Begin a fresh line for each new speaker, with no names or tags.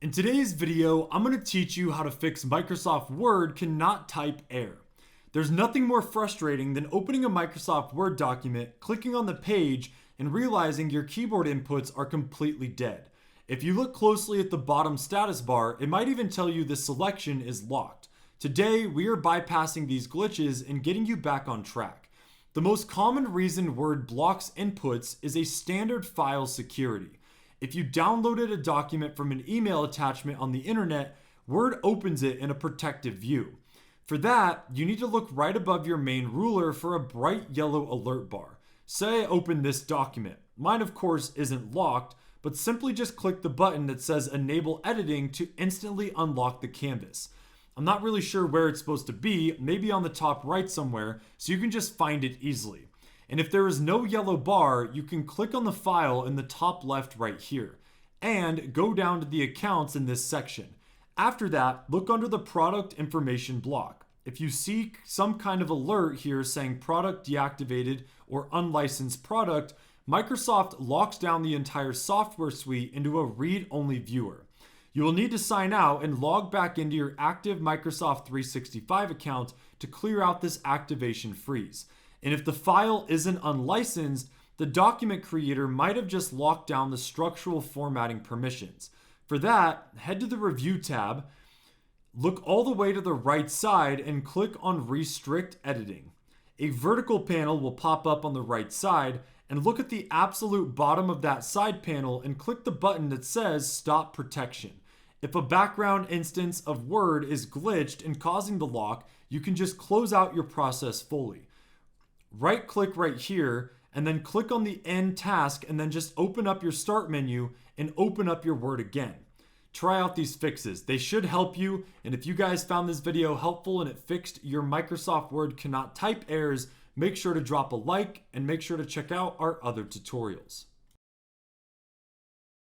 In today's video, I'm going to teach you how to fix Microsoft Word cannot type error. There's nothing more frustrating than opening a Microsoft Word document, clicking on the page, and realizing your keyboard inputs are completely dead. If you look closely at the bottom status bar, it might even tell you the selection is locked. Today, we are bypassing these glitches and getting you back on track. The most common reason Word blocks inputs is a standard file security. If you downloaded a document from an email attachment on the internet, Word opens it in a protective view. For that, you need to look right above your main ruler for a bright yellow alert bar. Say I open this document. Mine, of course, isn't locked, but simply just click the button that says Enable Editing to instantly unlock the canvas. I'm not really sure where it's supposed to be, maybe on the top right somewhere, so you can just find it easily. And if there is no yellow bar, you can click on the file in the top left right here, and go down to the accounts in this section. After that, look under the product information block. If you see some kind of alert here saying product deactivated or unlicensed product, Microsoft locks down the entire software suite into a read-only viewer. You will need to sign out and log back into your active Microsoft 365 account to clear out this activation freeze. And if the file isn't unlicensed, the document creator might have just locked down the structural formatting permissions. For that, head to the Review tab, look all the way to the right side, and click on Restrict Editing. A vertical panel will pop up on the right side, and look at the absolute bottom of that side panel and click the button that says Stop Protection. If a background instance of Word is glitched and causing the lock, you can just close out your process fully. Right click right here and then click on the end task and then just open up your start menu and open up your Word again. Try out these fixes. They should help you, and if you guys found this video helpful and it fixed your Microsoft Word cannot type errors, make sure to drop a like and make sure to check out our other tutorials.